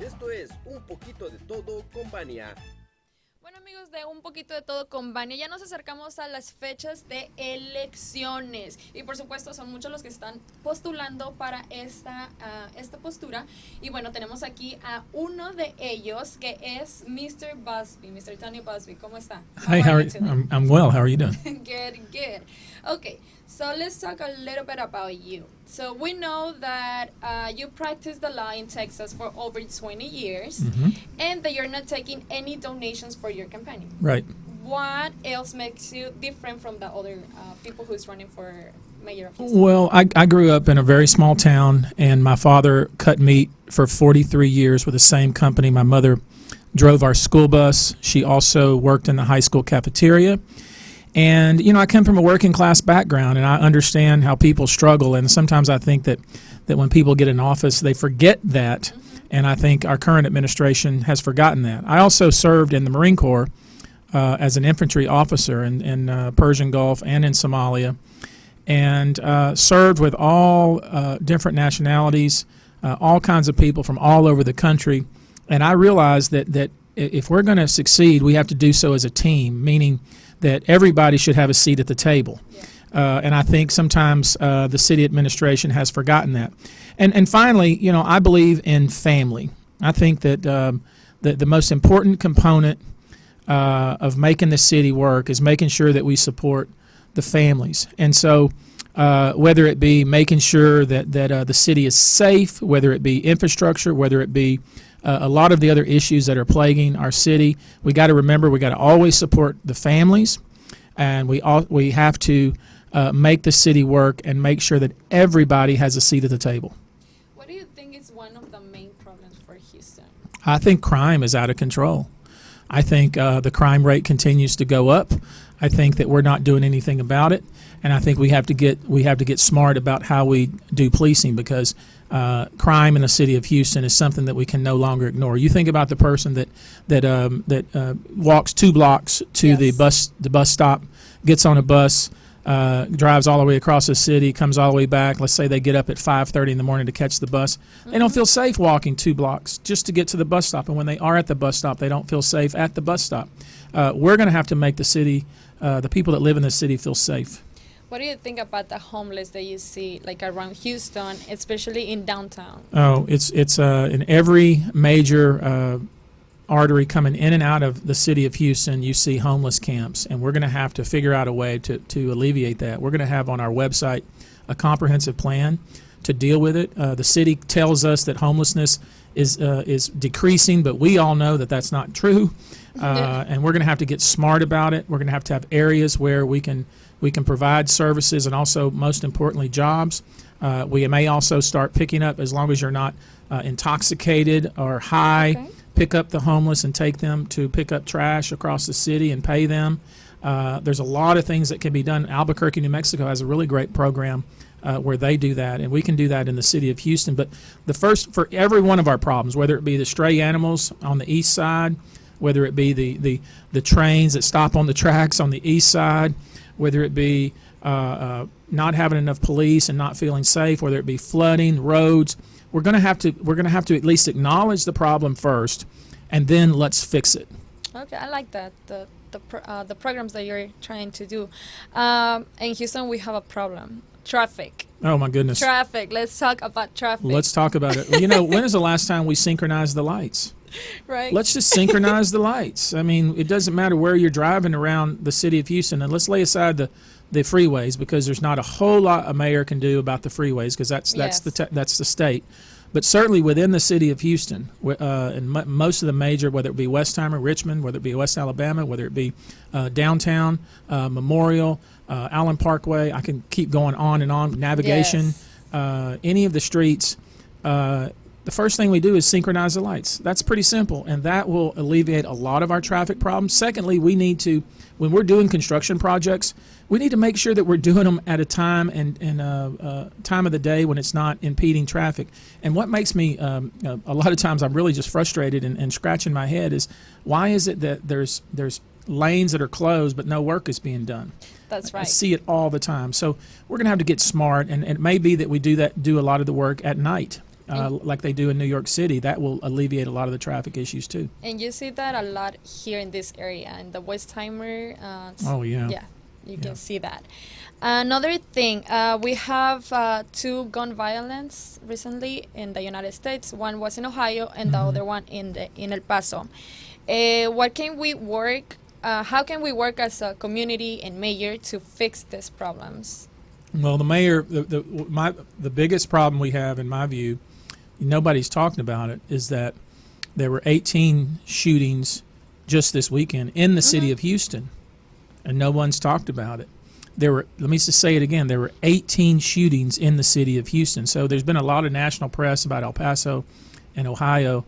Esto es Un Poquito de Todo con Vania. Bueno, amigos de Un Poquito de Todo con Vania, ya nos acercamos a las fechas de elecciones y por supuesto son muchos los que están postulando para esta postura y bueno, tenemos aquí a uno de ellos que es Mr. Busby, Mr. Tony Busby. ¿Cómo está? Hi, I'm well. How are you doing? Good. Okay, so let's talk a little bit about you. So we know that you practiced the law in Texas for over 20 years, and that you're not taking any donations for your campaign. Right. What else makes you different from the other people who's running for mayor of Houston? Well, I grew up in a very small town, and my father cut meat for 43 years with the same company. My mother drove our school bus. She also worked in the high school cafeteria. And, you know, I come from a working class background, and I understand how people struggle. And sometimes I think that when people get in office, they forget that. And I think our current administration has forgotten that. I also served in the Marine Corps as an infantry officer in Persian Gulf and in Somalia, and served with all different nationalities, all kinds of people from all over the country. And I realized that if we're going to succeed, we have to do so as a team, meaning that everybody should have a seat at the table. Yeah. And I think sometimes the city administration has forgotten that. And finally, you know, I believe in family. I think that the most important component of making the city work is making sure that we support the families. And so whether it be making sure that the city is safe, whether it be infrastructure, whether it be a lot of the other issues that are plaguing our city, we got to remember we got to always support the families, and we have to make the city work and make sure that everybody has a seat at the table. What do you think is one of the main problems for Houston? I think crime is out of control. I think the crime rate continues to go up. I think that we're not doing anything about it, and I think we have to get smart about how we do policing, because crime in the city of Houston is something that we can no longer ignore. You think about the person that walks 2 blocks to the bus stop, gets on a bus, drives all the way across the city, comes all the way back. Let's say they get up at 5:30 in the morning to catch the bus. They don't feel safe walking 2 blocks just to get to the bus stop. And when they are at the bus stop, they don't feel safe at the bus stop. We're going to have to make the city, the people that live in the city, feel safe. What do you think about the homeless that you see like around Houston, especially in downtown? Oh, it's in every major artery coming in and out of the city of Houston, you see homeless camps, and we're going to have to figure out a way to alleviate that. We're going to have on our website a comprehensive plan to deal with it. The city tells us that homelessness is decreasing, but we all know that that's not true, and we're going to have to get smart about it. We're going to have areas where we can provide services, and also, most importantly, jobs. We may also start picking up, as long as you're not intoxicated or high, pick up the homeless and take them to pick up trash across the city and pay them. There's a lot of things that can be done. Albuquerque, New Mexico has a really great program where they do that, and we can do that in the city of Houston. But for every one of our problems, whether it be the stray animals on the east side, whether it be the trains that stop on the tracks on the east side, whether it be not having enough police and not feeling safe, whether it be flooding, roads, we're going to have to at least acknowledge the problem first, and then let's fix it. Okay, I like that, the programs that you're trying to do. In Houston, we have a problem: traffic. Oh my goodness. Traffic. Let's talk about traffic. Let's talk about it. You know, when is the last time we synchronized the lights? Right. Let's just synchronize the lights. I mean, it doesn't matter where you're driving around the city of Houston, and let's lay aside the freeways, because there's not a whole lot a mayor can do about the freeways, because that's the state. But certainly within the city of Houston, and most of the major, whether it be Westheimer, Richmond, whether it be West Alabama, whether it be downtown, Memorial, Allen Parkway, I can keep going on and on. Navigation, any of the streets. The first thing we do is synchronize the lights. That's pretty simple, and that will alleviate a lot of our traffic problems. Secondly, we need to, when we're doing construction projects, we need to make sure that we're doing them at a time and time of the day when it's not impeding traffic. And what makes me, a lot of times I'm really just frustrated and scratching my head is, why is it that there's lanes that are closed but no work is being done? That's right. I see it all the time. So we're going to have to get smart, and it may be that we do a lot of the work at night. like they do in New York City, that will alleviate a lot of the traffic issues too. And you see that a lot here in this area, in the Westheimer. Oh, yeah. Yeah, you can see that. Another thing, we have 2 gun violence recently in the United States. One was in Ohio and the other one in El Paso. What can we work? How can we work as a community and mayor to fix these problems? Well, the mayor, the biggest problem we have, in my view, nobody's talking about it, is that there were 18 shootings just this weekend in the city of Houston, and no one's talked about it. Let me just say it again, there were 18 shootings in the city of Houston. So there's been a lot of national press about El Paso and Ohio,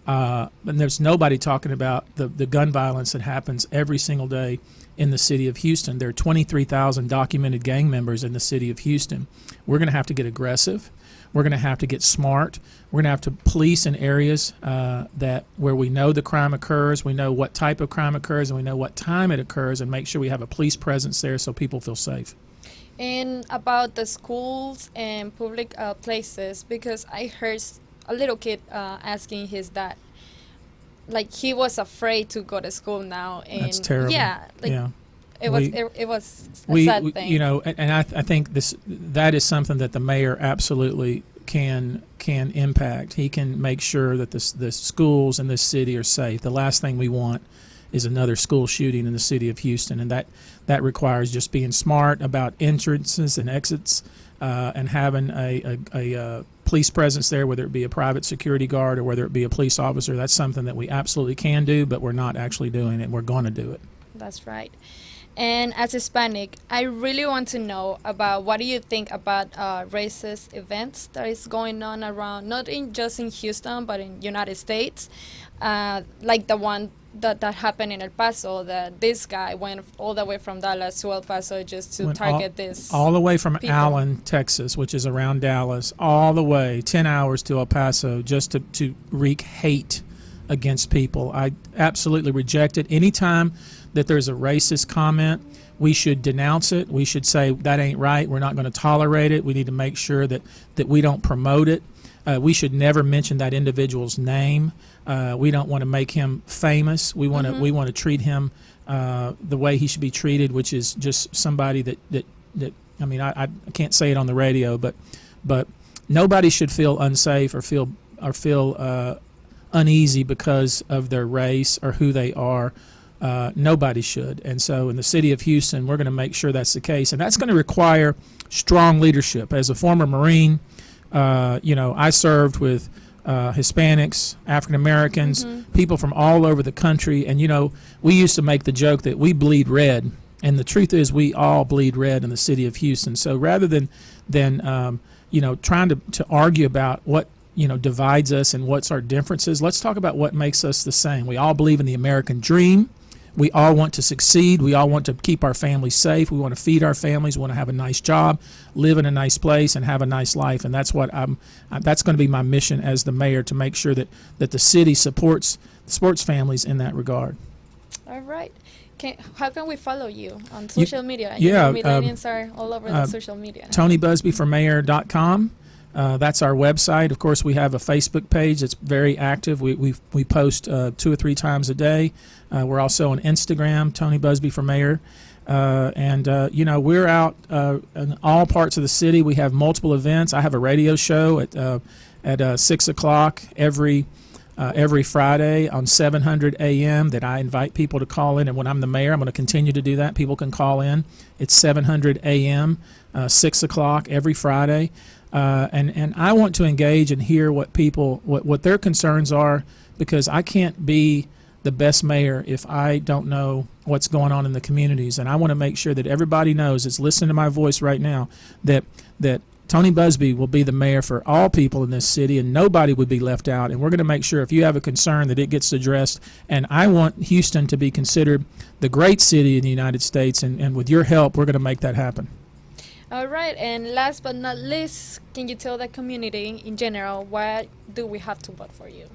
and there's nobody talking about the gun violence that happens every single day in the city of Houston. There are 23,000 documented gang members in the city of Houston. We're going to have to get aggressive. We're going to have to get smart. We're going to have to police in areas where we know the crime occurs, we know what type of crime occurs, and we know what time it occurs, and make sure we have a police presence there so people feel safe. And about the schools and public places, because I heard a little kid asking his dad, like he was afraid to go to school now. And that's terrible. Yeah, like yeah. It was a sad thing. You know, and I think that is something that the mayor absolutely can impact. He can make sure that the schools in this city are safe. The last thing we want is another school shooting in the city of Houston, and that requires just being smart about entrances and exits, and having a police presence there, whether it be a private security guard or whether it be a police officer. That's something that we absolutely can do, but we're not actually doing it. We're going to do it. That's right. And as Hispanic, I really want to know about what do you think about racist events that is going on around, not just in Houston, but in United States, like the one that happened in El Paso, that this guy went all the way from Dallas to El Paso just to target this. All the way from people. Allen, Texas, which is around Dallas, all the way 10 hours to El Paso just to wreak hate against people. I absolutely reject it. Anytime that there's a racist comment, we should denounce it. We should say that ain't right. We're not going to tolerate it. We need to make sure that we don't promote it. We should never mention that individual's name. We don't want to make him famous. We want to treat him the way he should be treated, which is just somebody that I mean, I can't say it on the radio, but nobody should feel unsafe or feel uneasy because of their race or who they are. Nobody should. And so in the city of Houston, we're going to make sure that's the case. And that's going to require strong leadership. As a former Marine, I served with Hispanics, African Americans, people from all over the country. And, we used to make the joke that we bleed red. And the truth is we all bleed red in the city of Houston. So rather than trying to argue about what divides us and what's our differences, let's talk about what makes us the same. We all believe in the American dream. We all want to succeed. We all want to keep our families safe. We want to feed our families. We want to have a nice job, live in a nice place, and have a nice life. And that's what that's going to be my mission as the mayor, to make sure that the city supports sports families in that regard. All right. How can we follow you on social media? Yeah, Millennials are all over the social media. TonyBuzbeeForMayor.com. That's our website. Of course, we have a Facebook page that's very active. We post 2 or 3 times a day. We're also on Instagram, Tony Buzbee for Mayor. We're out in all parts of the city. We have multiple events. I have a radio show at 6 o'clock every Friday on 700 a.m. that I invite people to call in. And when I'm the mayor, I'm going to continue to do that. People can call in. It's 700 a.m., 6 o'clock every Friday. And I want to engage and hear what people, what their concerns are, because I can't be the best mayor if I don't know what's going on in the communities. And I want to make sure that everybody knows, that's listening to my voice right now, that Tony Buzbee will be the mayor for all people in this city, and nobody would be left out. And we're going to make sure, if you have a concern, that it gets addressed. And I want Houston to be considered the great city in the United States, and with your help, we're going to make that happen. All right, and last but not least, can you tell the community in general, why do we have to vote for you?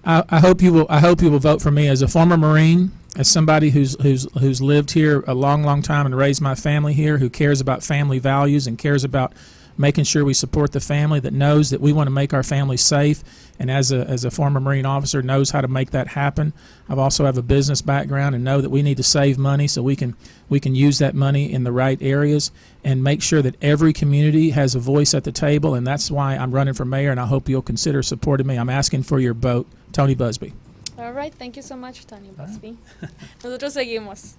I hope you will vote for me as a former Marine, as somebody who's lived here a long time and raised my family here, who cares about family values and cares about making sure we support the family that knows that we want to make our family safe, and as a former Marine officer knows how to make that happen. I also have a business background and know that we need to save money so we can use that money in the right areas and make sure that every community has a voice at the table, and that's why I'm running for mayor, and I hope you'll consider supporting me. I'm asking for your vote. Tony Buzbee. All right, thank you so much, Tony Busby. Nosotros seguimos.